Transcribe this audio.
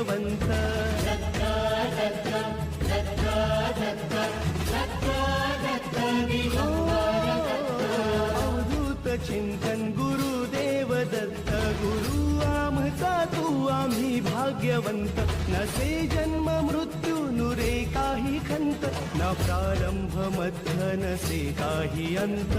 भाग्यवंत अवधूत चिंतन गुरुदेव दत्त गुरु आमचा तू आम्ही भाग्यवंत नसे जन्म मृत्यू नुरे काही खंत न प्रारंभ मध्य नसे काही अंत